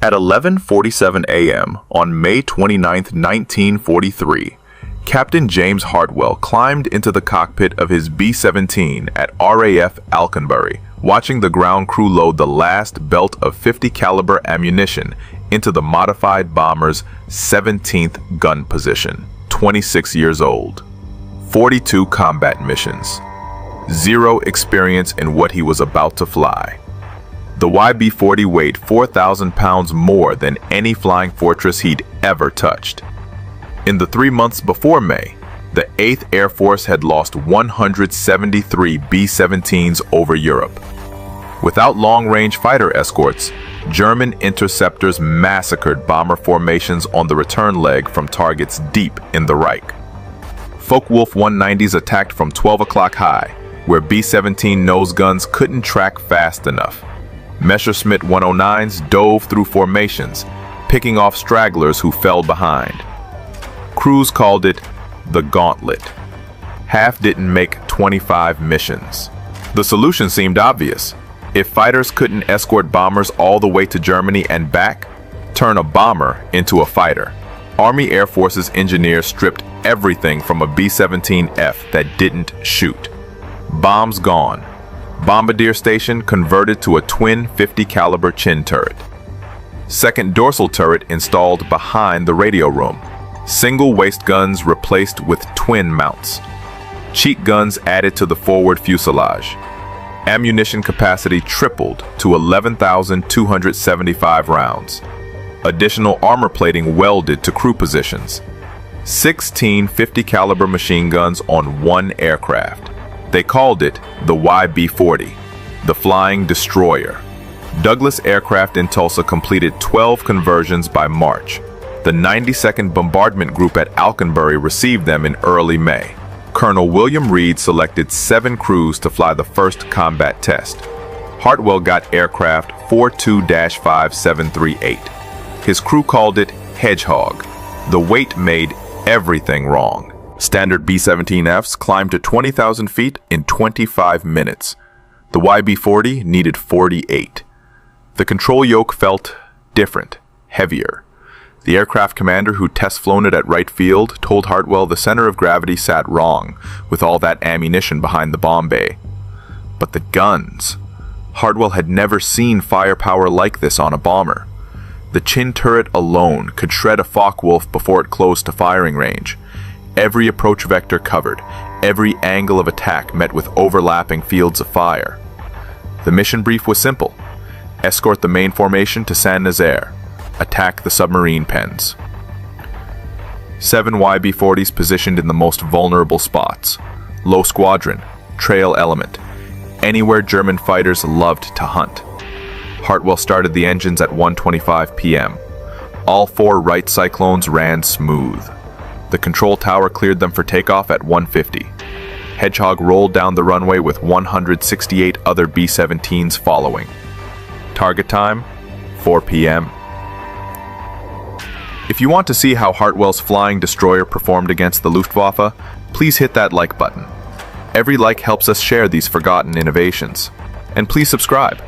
At 11:47 a.m. on May 29, 1943, Captain James Hartwell climbed into the cockpit of his B-17 at RAF Alconbury, watching the ground crew load the last belt of 50 caliber ammunition into the modified bomber's 17th gun position. 26 years old, 42 combat missions, 0 experience in what he was about to fly. The YB-40 weighed 4,000 pounds more than any flying fortress he'd ever touched. In the 3 months before May, the 8th Air Force had lost 173 B-17s over Europe. Without long-range fighter escorts, German interceptors massacred bomber formations on the return leg from targets deep in the Reich. Focke-Wulf 190s attacked from 12 o'clock high, where B-17 nose guns couldn't track fast enough. Messerschmitt 109s dove through formations, picking off stragglers who fell behind. Crews called it the Gauntlet. Half didn't make 25 missions. The solution seemed obvious. If fighters couldn't escort bombers all the way to Germany and back, turn a bomber into a fighter. Army Air Force's engineers stripped everything from a B-17F that didn't shoot. Bombs gone. Bombardier Station converted to a twin 50 caliber chin turret. Second dorsal turret installed behind the radio room. Single waist guns replaced with twin mounts. Cheek guns added to the forward fuselage. Ammunition capacity tripled to 11,275 rounds. Additional armor plating welded to crew positions. 16 50 caliber machine guns on one aircraft. They called it the YB-40, the Flying Destroyer. Douglas Aircraft in Tulsa completed 12 conversions by March. The 92nd Bombardment Group at Alconbury received them in early May. Colonel William Reed selected 7 crews to fly the first combat test. Hartwell got aircraft 42-5738. His crew called it Hedgehog. The weight made everything wrong. Standard B-17Fs climbed to 20,000 feet in 25 minutes. The YB-40 needed 48. The control yoke felt different, heavier. The aircraft commander who test-flown it at Wright Field told Hartwell the center of gravity sat wrong with all that ammunition behind the bomb bay. But the guns. Hartwell had never seen firepower like this on a bomber. The chin turret alone could shred a Focke-Wulf before it closed to firing range. Every approach vector covered, every angle of attack met with overlapping fields of fire. The mission brief was simple. Escort the main formation to Saint-Nazaire. Attack the submarine pens. 7 YB-40s positioned in the most vulnerable spots. Low squadron, trail element, anywhere German fighters loved to hunt. Hartwell started the engines at 1:25 p.m. All 4 Wright Cyclones ran smooth. The control tower cleared them for takeoff at 1:50. Hedgehog rolled down the runway with 168 other B-17s following. Target time, 4 p.m. If you want to see how Hartwell's Flying Destroyer performed against the Luftwaffe, please hit that like button. Every like helps us share these forgotten innovations. And please subscribe.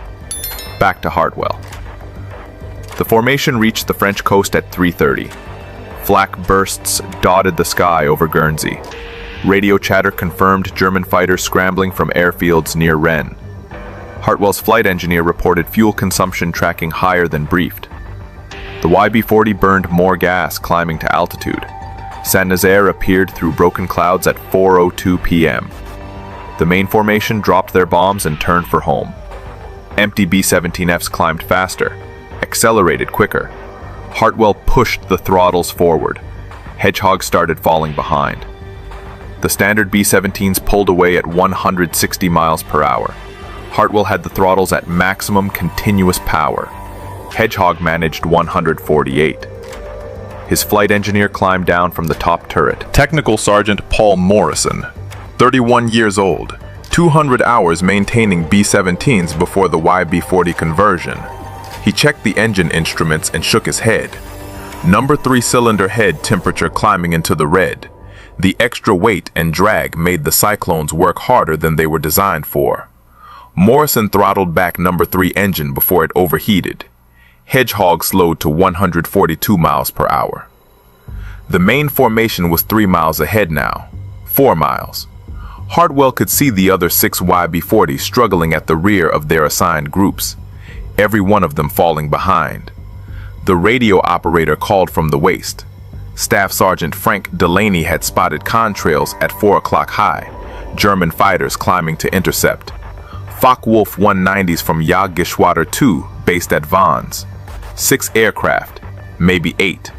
Back to Hartwell. The formation reached the French coast at 3:30. Flak bursts dotted the sky over Guernsey. Radio chatter confirmed German fighters scrambling from airfields near Rennes. Hartwell's flight engineer reported fuel consumption tracking higher than briefed. The YB-40 burned more gas climbing to altitude. Saint-Nazaire appeared through broken clouds at 4:02 p.m. The main formation dropped their bombs and turned for home. Empty B-17Fs climbed faster, accelerated quicker. Hartwell pushed the throttles forward. Hedgehog started falling behind. The standard B-17s pulled away at 160 miles per hour. Hartwell had the throttles at maximum continuous power. Hedgehog managed 148. His flight engineer climbed down from the top turret. Technical Sergeant Paul Morrison, 31 years old, 200 hours maintaining B-17s before the YB-40 conversion. He checked the engine instruments and shook his head. Number 3 cylinder head temperature climbing into the red. The extra weight and drag made the Cyclones work harder than they were designed for. Morrison throttled back number 3 engine before it overheated. Hedgehog slowed to 142 miles per hour. The main formation was 3 miles ahead now, 4 miles. Hartwell could see the other 6 YB-40s struggling at the rear of their assigned groups, every one of them falling behind. The radio operator called from the waist. Staff Sergeant Frank Delaney had spotted contrails at 4 o'clock high, German fighters climbing to intercept. Focke-Wulf 190s from Jagdgeschwader 2 based at Vannes. 6 aircraft, maybe 8.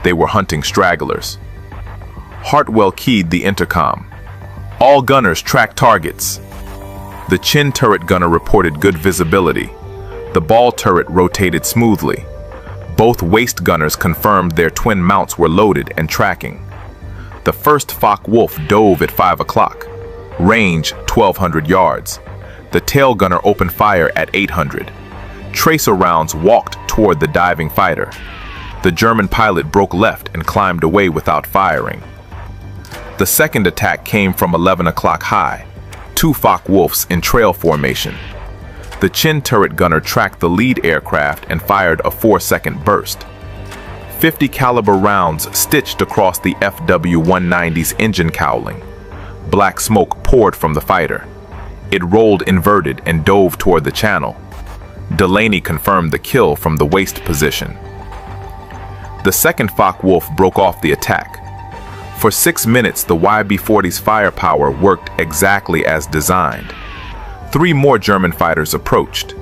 They were hunting stragglers. Hartwell keyed the intercom. All gunners track targets. The chin turret gunner reported good visibility. The ball turret rotated smoothly. Both waist gunners confirmed their twin mounts were loaded and tracking. The first Focke-Wulf dove at 5 o'clock. Range 1,200 yards. The tail gunner opened fire at 800. Tracer rounds walked toward the diving fighter. The German pilot broke left and climbed away without firing. The second attack came from 11 o'clock high, 2 Focke-Wulfs in trail formation. The chin turret gunner tracked the lead aircraft and fired a 4-second burst. 50 caliber rounds stitched across the FW-190's engine cowling. Black smoke poured from the fighter. It rolled inverted and dove toward the channel. Delaney confirmed the kill from the waist position. The second Focke-Wulf broke off the attack. For 6 minutes, the YB-40's firepower worked exactly as designed. 3 more German fighters approached.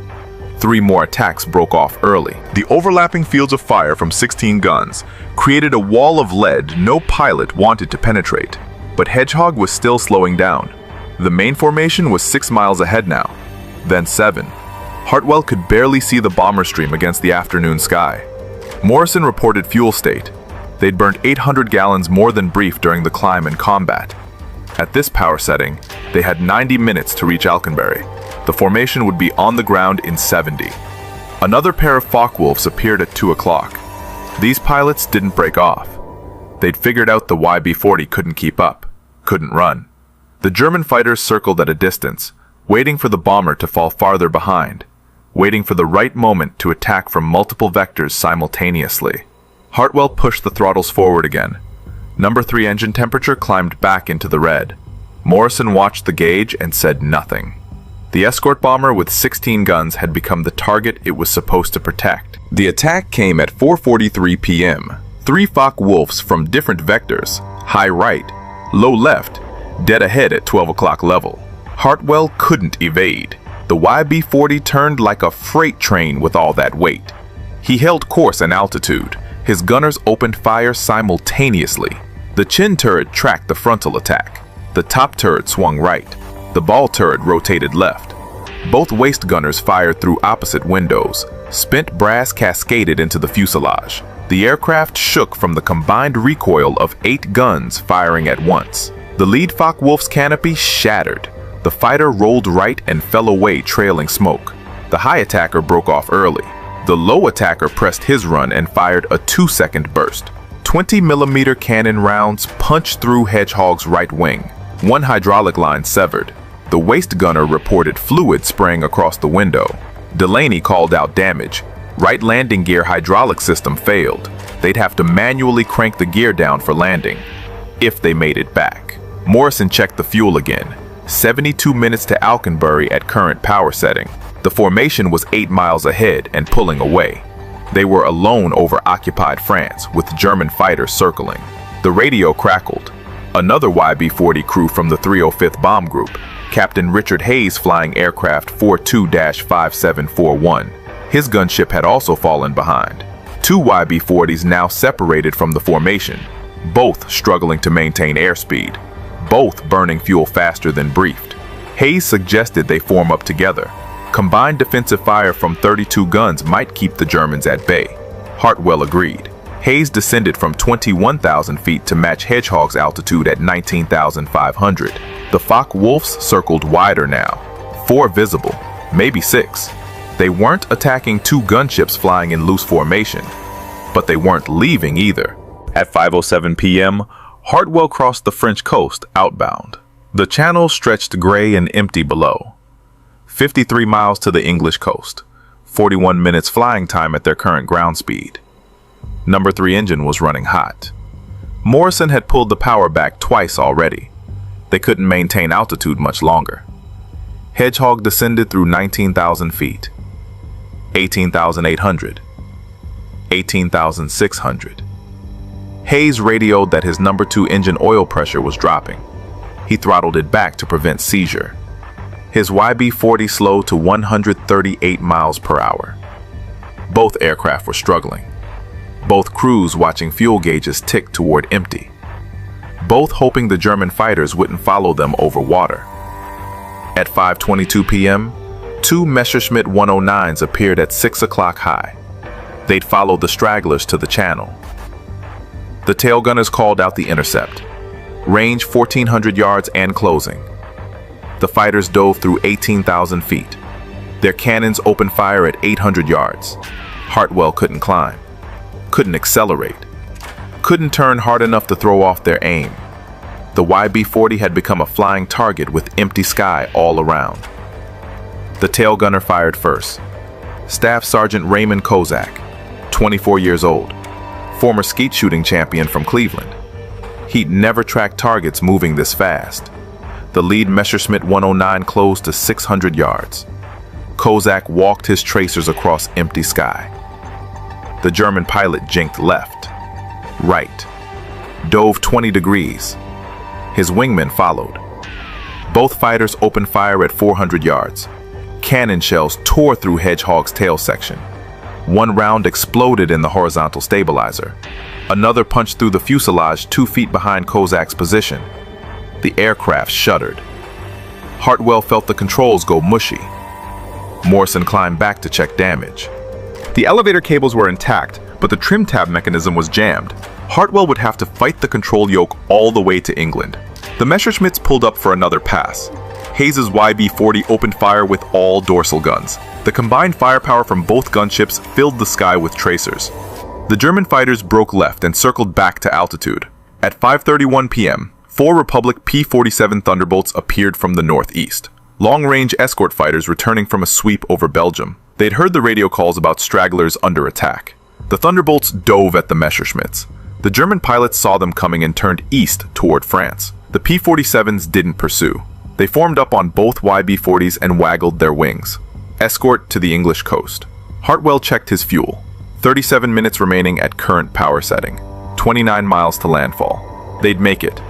3 more attacks broke off early. The overlapping fields of fire from 16 guns created a wall of lead no pilot wanted to penetrate, but Hedgehog was still slowing down. The main formation was 6 miles ahead now, then 7. Hartwell could barely see the bomber stream against the afternoon sky. Morrison reported fuel state. They'd burned 800 gallons more than briefed during the climb and combat. At this power setting, they had 90 minutes to reach Alconbury. The formation would be on the ground in 70. Another pair of Focke-Wulfs appeared at 2 o'clock. These pilots didn't break off. They'd figured out the YB-40 couldn't keep up, couldn't run. The German fighters circled at a distance, waiting for the bomber to fall farther behind, waiting for the right moment to attack from multiple vectors simultaneously. Hartwell pushed the throttles forward again. Number 3 engine temperature climbed back into the red. Morrison watched the gauge and said nothing. The escort bomber with 16 guns had become the target it was supposed to protect. The attack came at 4:43 p.m. 3 Focke-Wulfs from different vectors, high right, low left, dead ahead at 12 o'clock level. Hartwell couldn't evade. The YB-40 turned like a freight train with all that weight. He held course and altitude. His gunners opened fire simultaneously. The chin turret tracked the frontal attack. The top turret swung right. The ball turret rotated left. Both waist gunners fired through opposite windows. Spent brass cascaded into the fuselage. The aircraft shook from the combined recoil of 8 guns firing at once. The lead Focke-Wulf's canopy shattered. The fighter rolled right and fell away trailing smoke. The high attacker broke off early. The low attacker pressed his run and fired a 2-second burst. 20mm cannon rounds punched through Hedgehog's right wing. 1 hydraulic line severed. The waist gunner reported fluid spraying across the window. Delaney called out damage. Right landing gear hydraulic system failed. They'd have to manually crank the gear down for landing, if they made it back. Morrison checked the fuel again. 72 minutes to Alconbury at current power setting. The formation was 8 miles ahead and pulling away. They were alone over occupied France, with German fighters circling. The radio crackled. Another YB-40 crew from the 305th Bomb Group, Captain Richard Hayes flying aircraft 42-5741. His gunship had also fallen behind. 2 YB-40s now separated from the formation, both struggling to maintain airspeed, both burning fuel faster than briefed. Hayes suggested they form up together. Combined defensive fire from 32 guns might keep the Germans at bay. Hartwell agreed. Hayes descended from 21,000 feet to match Hedgehog's altitude at 19,500. The Focke-Wulfs circled wider now. 4 visible, maybe 6. They weren't attacking 2 gunships flying in loose formation, but they weren't leaving either. At 5:07 p.m., Hartwell crossed the French coast outbound. The channel stretched gray and empty below. 53 miles to the English coast, 41 minutes flying time at their current ground speed. Number 3 engine was running hot. Morrison had pulled the power back twice already. They couldn't maintain altitude much longer. Hedgehog descended through 19,000 feet, 18,800, 18,600. Hayes radioed that his number 2 engine oil pressure was dropping. He throttled it back to prevent seizure. His YB-40 slowed to 138 miles per hour. Both aircraft were struggling. Both crews watching fuel gauges tick toward empty. Both hoping the German fighters wouldn't follow them over water. At 5:22 p.m., 2 Messerschmitt 109s appeared at 6 o'clock high. They'd followed the stragglers to the channel. The tail gunners called out the intercept. Range 1,400 yards and closing. The fighters dove through 18,000 feet. Their cannons opened fire at 800 yards. Hartwell couldn't climb, couldn't accelerate, couldn't turn hard enough to throw off their aim. The YB-40 had become a flying target with empty sky all around. The tail gunner fired first. Staff Sergeant Raymond Kozak, 24 years old, former skeet shooting champion from Cleveland. He'd never tracked targets moving this fast. The lead Messerschmitt 109 closed to 600 yards. Kozak walked his tracers across empty sky. The German pilot jinked left, right, dove 20 degrees. His wingmen followed. Both fighters opened fire at 400 yards. Cannon shells tore through Hedgehog's tail section. One round exploded in the horizontal stabilizer. Another punched through the fuselage 2 feet behind Kozak's position. The aircraft shuddered. Hartwell felt the controls go mushy. Morrison climbed back to check damage. The elevator cables were intact, but the trim tab mechanism was jammed. Hartwell would have to fight the control yoke all the way to England. The Messerschmitts pulled up for another pass. Hayes's YB-40 opened fire with all dorsal guns. The combined firepower from both gunships filled the sky with tracers. The German fighters broke left and circled back to altitude. At 5:31 p.m., 4 Republic P-47 Thunderbolts appeared from the northeast. Long-range escort fighters returning from a sweep over Belgium. They'd heard the radio calls about stragglers under attack. The Thunderbolts dove at the Messerschmitts. The German pilots saw them coming and turned east toward France. The P-47s didn't pursue. They formed up on both YB-40s and waggled their wings. Escort to the English coast. Hartwell checked his fuel. 37 minutes remaining at current power setting. 29 miles to landfall. They'd make it.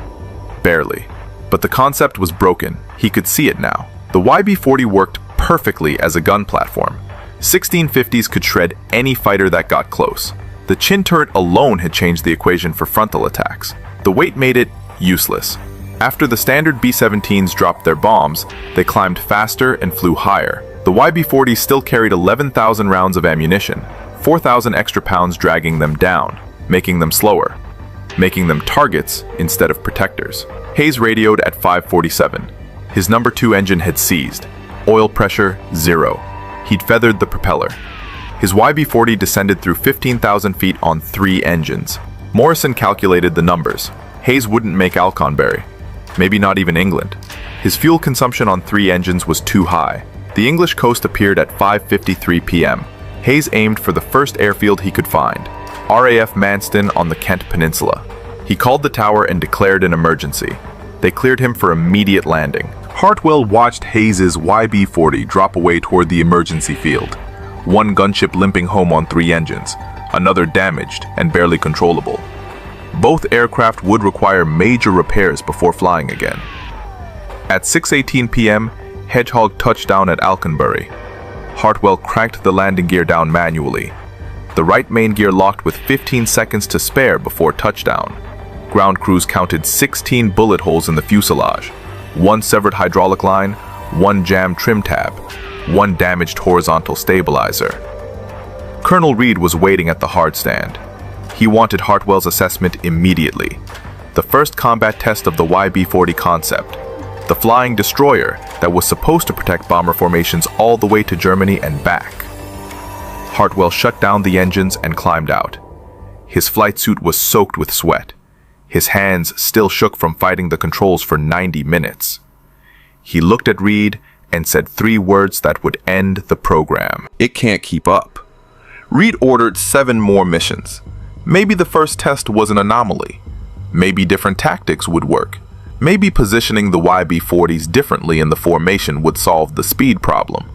Barely. But the concept was broken. He could see it now. The YB-40 worked perfectly as a gun platform. 1650s could shred any fighter that got close. The chin turret alone had changed the equation for frontal attacks. The weight made it useless. After the standard B-17s dropped their bombs, they climbed faster and flew higher. The YB-40 still carried 11,000 rounds of ammunition, 4,000 extra pounds dragging them down, making them slower, making them targets instead of protectors. Hayes radioed at 5:47. His number 2 engine had seized. Oil pressure, 0. He'd feathered the propeller. His YB-40 descended through 15,000 feet on 3 engines. Morrison calculated the numbers. Hayes wouldn't make Alconbury. Maybe not even England. His fuel consumption on 3 engines was too high. The English coast appeared at 5:53 p.m. Hayes aimed for the first airfield he could find, RAF Manston on the Kent Peninsula. He called the tower and declared an emergency. They cleared him for immediate landing. Hartwell watched Hayes's YB-40 drop away toward the emergency field. One gunship limping home on 3 engines, another damaged and barely controllable. Both aircraft would require major repairs before flying again. At 6:18 p.m., Hedgehog touched down at Alconbury. Hartwell cranked the landing gear down manually. The right main gear locked with 15 seconds to spare before touchdown. Ground crews counted 16 bullet holes in the fuselage, 1 severed hydraulic line, 1 jammed trim tab, 1 damaged horizontal stabilizer. Colonel Reed was waiting at the hard stand. He wanted Hartwell's assessment immediately. The first combat test of the YB-40 concept. The flying destroyer that was supposed to protect bomber formations all the way to Germany and back. Hartwell shut down the engines and climbed out. His flight suit was soaked with sweat. His hands still shook from fighting the controls for 90 minutes. He looked at Reed and said 3 words that would end the program. It can't keep up. Reed ordered 7 more missions. Maybe the first test was an anomaly. Maybe different tactics would work. Maybe positioning the YB-40s differently in the formation would solve the speed problem.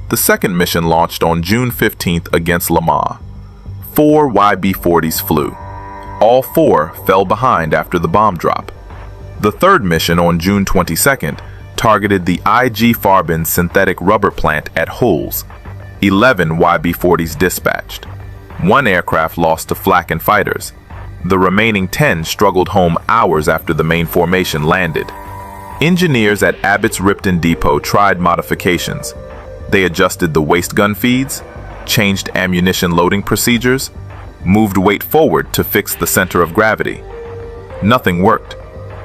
The second mission launched on June 15th against Le Mans. 4 YB-40s flew. All 4 fell behind after the bomb drop. The third mission on June 22nd targeted the IG Farben synthetic rubber plant at Hulls. 11 YB-40s dispatched. 1 aircraft lost to flak and fighters. The remaining 10 struggled home hours after the main formation landed. Engineers at Abbott's Ripton Depot tried modifications. They adjusted the waste gun feeds, changed ammunition loading procedures, moved weight forward to fix the center of gravity. Nothing worked.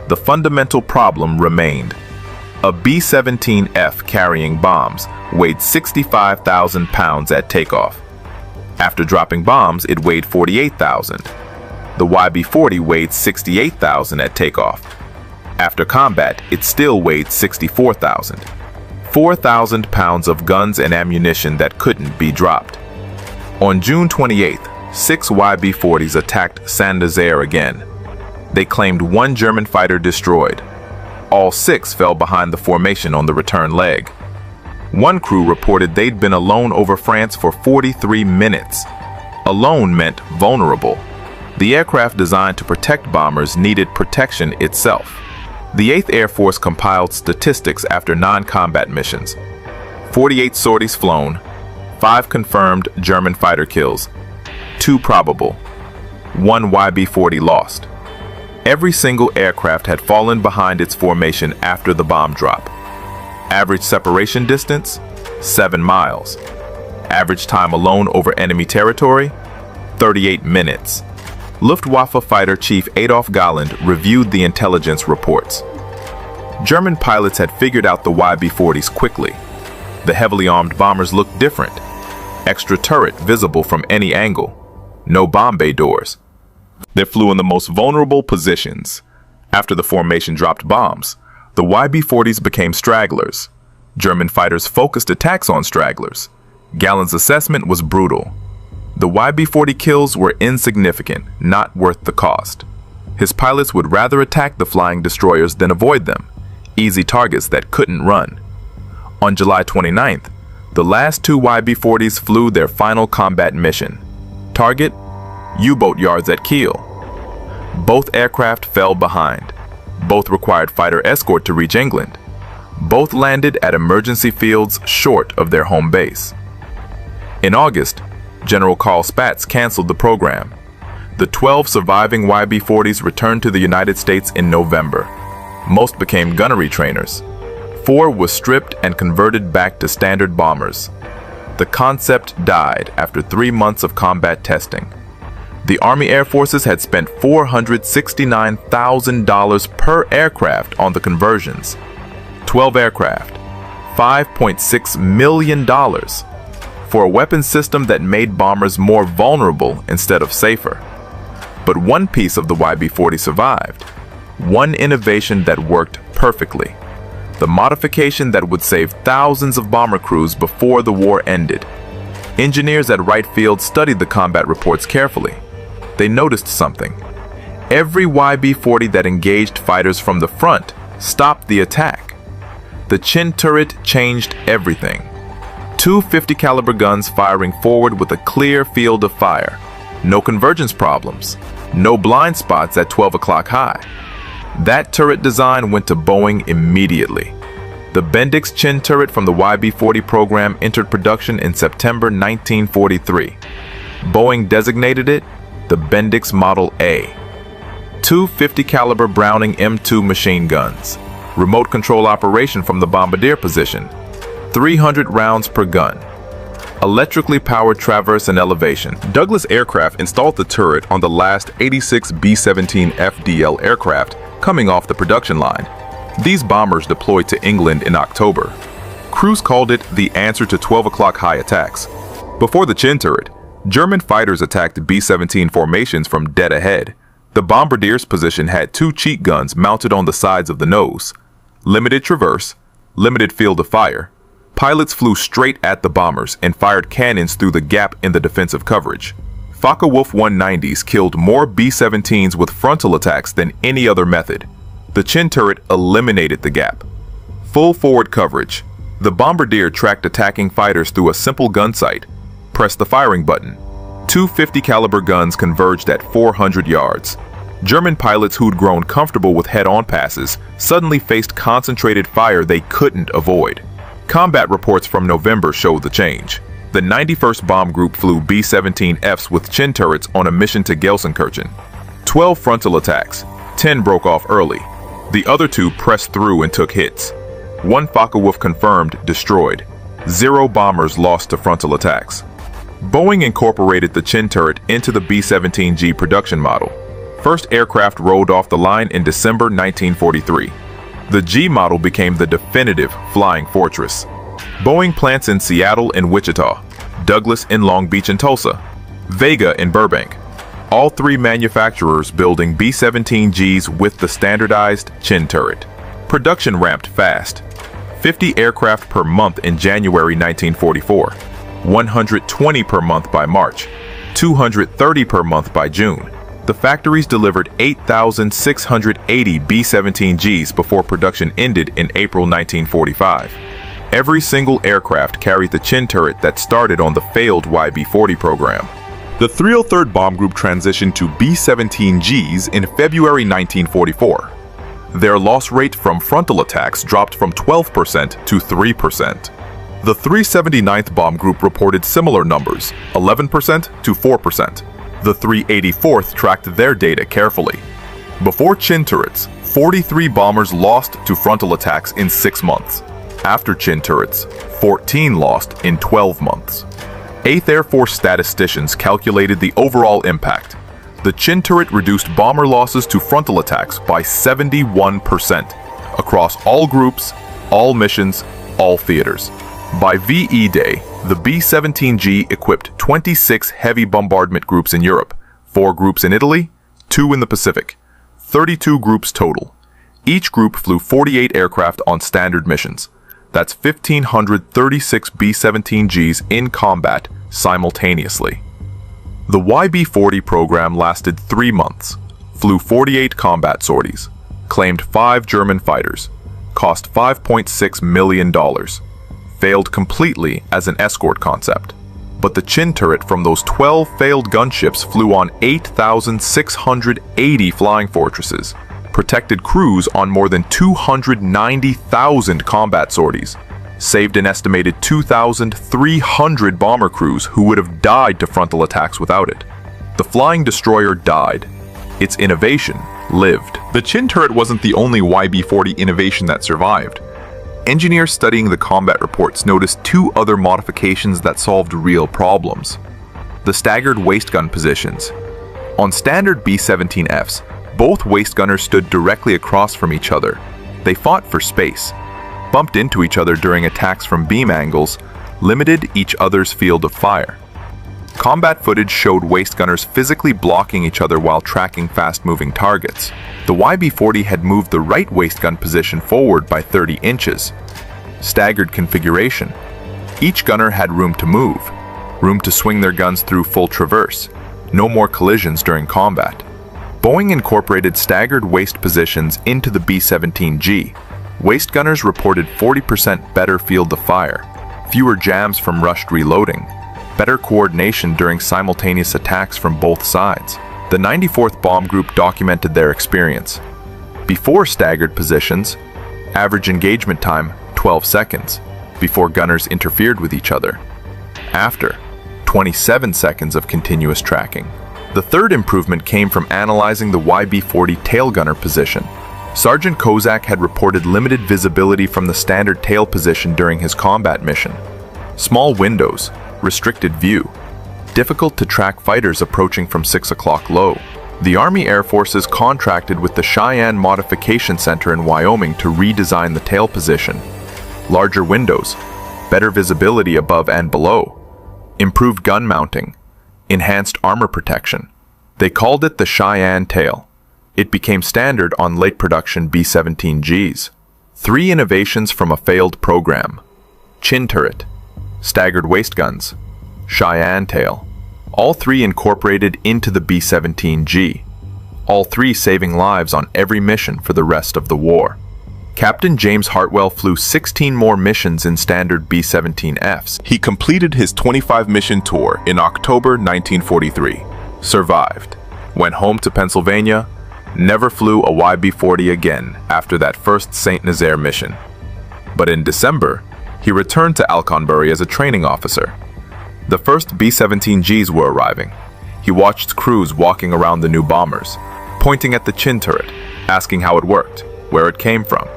The fundamental problem remained. A B-17F carrying bombs weighed 65,000 pounds at takeoff. After dropping bombs, it weighed 48,000. The YB-40 weighed 68,000 at takeoff. After combat, it still weighed 64,000. 4,000 pounds of guns and ammunition that couldn't be dropped. On June 28th, 6 YB-40s attacked Saint-Nazaire again. They claimed 1 German fighter destroyed. All 6 fell behind the formation on the return leg. 1 crew reported they'd been alone over France for 43 minutes. Alone meant vulnerable. The aircraft designed to protect bombers needed protection itself. The 8th Air Force compiled statistics after non-combat missions. 48 sorties flown, 5 confirmed German fighter kills, 2 probable, 1 YB-40 lost. Every single aircraft had fallen behind its formation after the bomb drop. Average separation distance, 7 miles. Average time alone over enemy territory, 38 minutes. Luftwaffe Fighter Chief Adolf Galland reviewed the intelligence reports. German pilots had figured out the YB-40s quickly. The heavily armed bombers looked different. Extra turret visible from any angle. No bomb bay doors. They flew in the most vulnerable positions. After the formation dropped bombs, the YB-40s became stragglers. German fighters focused attacks on stragglers. Galland's assessment was brutal. The YB-40 kills were insignificant, not worth the cost. His pilots would rather attack the flying destroyers than avoid them, easy targets that couldn't run. On July 29th, the last 2 YB-40s flew their final combat mission. Target: U-boat yards at Kiel. Both aircraft fell behind. Both required fighter escort to reach England. Both landed at emergency fields short of their home base. In August, General Carl Spaatz canceled the program. The 12 surviving YB-40s returned to the United States in November. Most became gunnery trainers. 4 were stripped and converted back to standard bombers. The concept died after 3 months of combat testing. The Army Air Forces had spent $469,000 per aircraft on the conversions. 12 aircraft, $5.6 million. For a weapon system that made bombers more vulnerable instead of safer. But one piece of the YB-40 survived. One innovation that worked perfectly. The modification that would save thousands of bomber crews before the war ended. Engineers at Wright Field studied the combat reports carefully. They noticed something. Every YB-40 that engaged fighters from the front stopped the attack. The chin turret changed everything. 2 50 caliber guns firing forward with a clear field of fire. No convergence problems. No blind spots at 12 o'clock high. That turret design went to Boeing immediately. The Bendix chin turret from the YB-40 program entered production in September 1943. Boeing designated it the Bendix Model A. 2 50 caliber Browning M2 machine guns. Remote control operation from the bombardier position. 300 rounds per gun. Electrically powered traverse and elevation. Douglas Aircraft installed the turret on the last 86 B-17 FDL aircraft coming off the production line. These bombers deployed to England in October. Crews called it the answer to 12 o'clock high attacks. Before the chin turret, German fighters attacked B-17 formations from dead ahead. The bombardier's position had 2 cheek guns mounted on the sides of the nose. Limited traverse, limited field of fire. Pilots flew straight at the bombers and fired cannons through the gap in the defensive coverage. Focke-Wulf 190s killed more B-17s with frontal attacks than any other method. The chin turret eliminated the gap. Full forward coverage. The bombardier tracked attacking fighters through a simple gun sight. Press the firing button. Two 50 caliber guns converged at 400 yards. German pilots who'd grown comfortable with head-on passes suddenly faced concentrated fire they couldn't avoid. Combat reports from November showed the change. The 91st Bomb Group flew B-17Fs with chin turrets on a mission to Gelsenkirchen. 12 frontal attacks. 10 broke off early. The other 2 pressed through and took hits. 1 Focke-Wulf confirmed destroyed. 0 bombers lost to frontal attacks. Boeing incorporated the chin turret into the B-17G production model. First aircraft rolled off the line in December 1943. The G model became the definitive flying fortress. Boeing plants in Seattle and Wichita, Douglas in Long Beach and Tulsa, Vega in Burbank. All 3 manufacturers building B-17Gs with the standardized chin turret. Production ramped fast. 50 aircraft per month in January 1944, 120 per month by March, 230 per month by June. The factories delivered 8,680 B-17Gs before production ended in April 1945. Every single aircraft carried the chin turret that started on the failed YB-40 program. The 303rd Bomb Group transitioned to B-17Gs in February 1944. Their loss rate from frontal attacks dropped from 12% to 3%. The 379th Bomb Group reported similar numbers, 11% to 4%. The 384th tracked their data carefully. Before chin turrets, 43 bombers lost to frontal attacks in 6 months. After chin turrets, 14 lost in 12 months. 8th Air Force statisticians calculated the overall impact. The chin turret reduced bomber losses to frontal attacks by 71% across all groups, all missions, all theaters. By VE Day, the B-17G equipped 26 heavy bombardment groups in Europe, 4 groups in Italy, 2 in the Pacific, 32 groups total. Each group flew 48 aircraft on standard missions. That's 1,536 B-17Gs in combat simultaneously. The YB-40 program lasted 3 months, flew 48 combat sorties, claimed 5 German fighters, cost $5.6 million, failed completely as an escort concept. But the chin turret from those 12 failed gunships flew on 8,680 flying fortresses, protected crews on more than 290,000 combat sorties, saved an estimated 2,300 bomber crews who would have died to frontal attacks without it. The flying destroyer died. Its innovation lived. The chin turret wasn't the only YB-40 innovation that survived. Engineers studying the combat reports noticed 2 other modifications that solved real problems. The staggered waist gun positions. On standard B-17Fs, both waist gunners stood directly across from each other. They fought for space, bumped into each other during attacks from beam angles, limited each other's field of fire. Combat footage showed waist gunners physically blocking each other while tracking fast-moving targets. The YB-40 had moved the right waist gun position forward by 30 inches. Staggered configuration. Each gunner had room to move, room to swing their guns through full traverse. No more collisions during combat. Boeing incorporated staggered waist positions into the B-17G. Waist gunners reported 40% better field of fire, fewer jams from rushed reloading, better coordination during simultaneous attacks from both sides. The 94th Bomb Group documented their experience. Before staggered positions, average engagement time 12 seconds, before gunners interfered with each other. After, 27 seconds of continuous tracking. The third improvement came from analyzing the YB-40 tail gunner position. Sergeant Kozak had reported limited visibility from the standard tail position during his combat mission. Small windows, restricted view, difficult to track fighters approaching from 6 o'clock low. The Army Air Forces contracted with the Cheyenne Modification Center in Wyoming to redesign the tail position. Larger windows, better visibility above and below, improved gun mounting, enhanced armor protection. They called it the Cheyenne tail. It became standard on late production B-17Gs. 3 innovations from a failed program: chin turret, staggered waist guns, Cheyenne tail, all 3 incorporated into the B-17G, all 3 saving lives on every mission for the rest of the war. Captain James Hartwell flew 16 more missions in standard B-17Fs. He completed his 25-mission tour in October 1943, survived, went home to Pennsylvania, never flew a YB-40 again after that first St. Nazaire mission. But in December, he returned to Alconbury as a training officer. The first B-17Gs were arriving. He watched crews walking around the new bombers, pointing at the chin turret, asking how it worked, where it came from.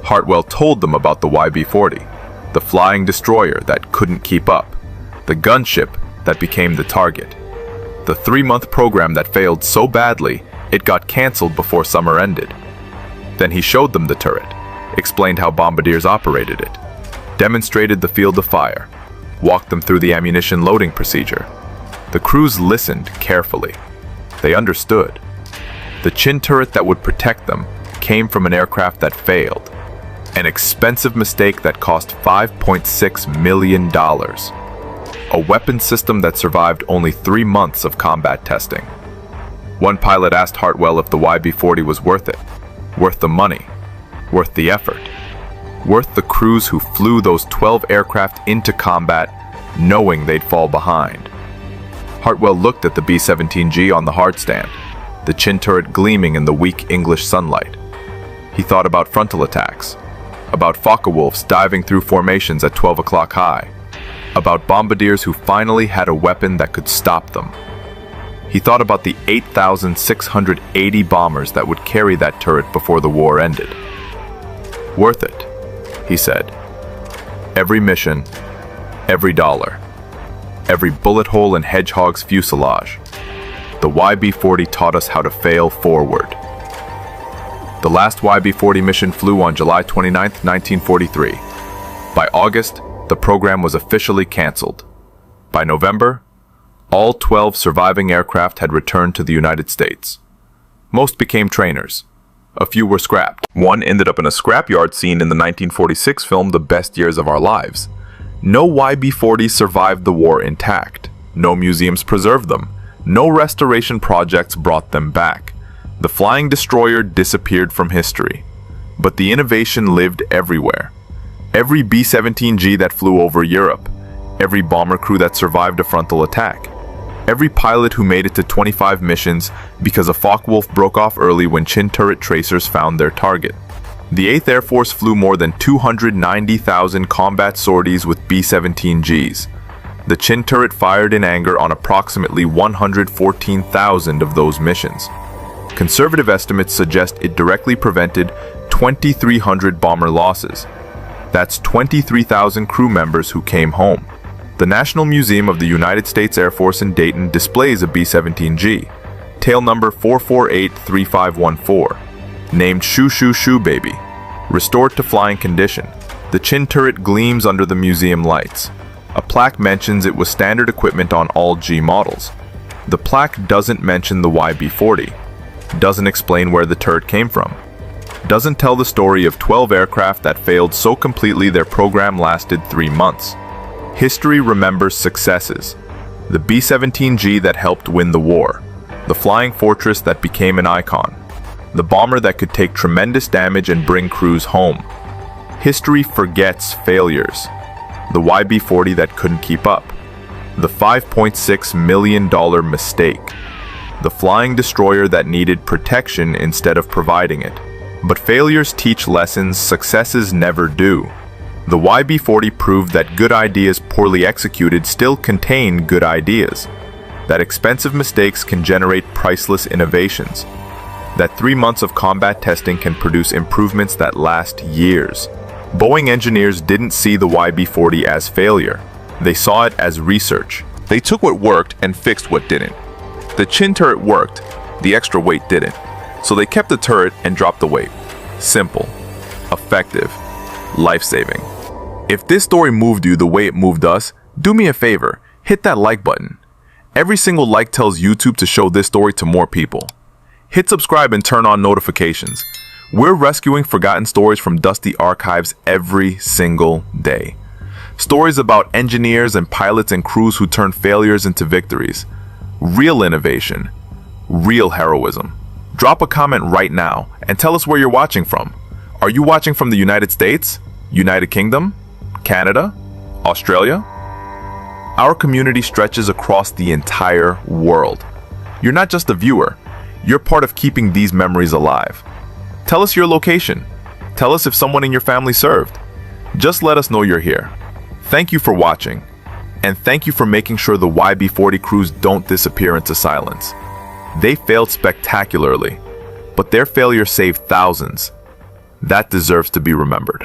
Hartwell told them about the YB-40, the flying destroyer that couldn't keep up, the gunship that became the target, the 3-month program that failed so badly it got cancelled before summer ended. Then he showed them the turret, explained how bombardiers operated it, demonstrated the field of fire, walked them through the ammunition loading procedure. The crews listened carefully. They understood. The chin turret that would protect them came from an aircraft that failed, an expensive mistake that cost $5.6 million, a weapon system that survived only 3 months of combat testing. One pilot asked Hartwell if the YB-40 was worth it, worth the money, worth the effort, worth the crews who flew those 12 aircraft into combat knowing they'd fall behind. Hartwell looked at the B-17G on the hardstand, the chin turret gleaming in the weak English sunlight. He thought about frontal attacks, about Focke-Wulfs diving through formations at 12 o'clock high, about bombardiers who finally had a weapon that could stop them. He thought about the 8,680 bombers that would carry that turret before the war ended. Worth it, he said. Every mission, every dollar, every bullet hole in Hedgehog's fuselage. The YB-40 taught us how to fail forward. The last YB-40 mission flew on July 29, 1943. By August, the program was officially canceled. By November, all 12 surviving aircraft had returned to the United States. Most became trainers. A few were scrapped. One ended up in a scrapyard scene in the 1946 film The Best Years of Our Lives. No YB-40s survived the war intact. No museums preserved them. No restoration projects brought them back. The flying destroyer disappeared from history. But the innovation lived everywhere. Every B-17G that flew over Europe, every bomber crew that survived a frontal attack, every pilot who made it to 25 missions because a Focke-Wulf broke off early when chin turret tracers found their target. The 8th Air Force flew more than 290,000 combat sorties with B-17Gs. The chin turret fired in anger on approximately 114,000 of those missions. Conservative estimates suggest it directly prevented 2,300 bomber losses. That's 23,000 crew members who came home. The National Museum of the United States Air Force in Dayton displays a B-17G, tail number 4483514, named Shoo Shoo Shoo Baby. Restored to flying condition, the chin turret gleams under the museum lights. A plaque mentions it was standard equipment on all G models. The plaque doesn't mention the YB-40, doesn't explain where the turret came from, doesn't tell the story of 12 aircraft that failed so completely their program lasted 3 months. History remembers successes. The B-17G that helped win the war, the flying fortress that became an icon, the bomber that could take tremendous damage and bring crews home. History forgets failures. The YB-40 that couldn't keep up, the $5.6 million mistake, the flying destroyer that needed protection instead of providing it. But failures teach lessons successes never do. The YB-40 proved that good ideas poorly executed still contain good ideas, that expensive mistakes can generate priceless innovations, that 3 months of combat testing can produce improvements that last years. Boeing engineers didn't see the YB-40 as failure. They saw it as research. They took what worked and fixed what didn't. The chin turret worked, the extra weight didn't. So they kept the turret and dropped the weight. Simple, effective, life-saving. If this story moved you the way it moved us, do me a favor, hit that like button. Every single like tells YouTube to show this story to more people. Hit subscribe and turn on notifications. We're rescuing forgotten stories from dusty archives every single day. Stories about engineers and pilots and crews who turned failures into victories. Real innovation. Real heroism. Drop a comment right now and tell us where you're watching from. Are you watching from the United States, United Kingdom, Canada, Australia? Our community stretches across the entire world. You're not just a viewer, you're part of keeping these memories alive. Tell us your location. Tell us if someone in your family served. Just let us know you're here. Thank you for watching, and thank you for making sure the YB-40 crews don't disappear into silence. They failed spectacularly, but their failure saved thousands. That deserves to be remembered.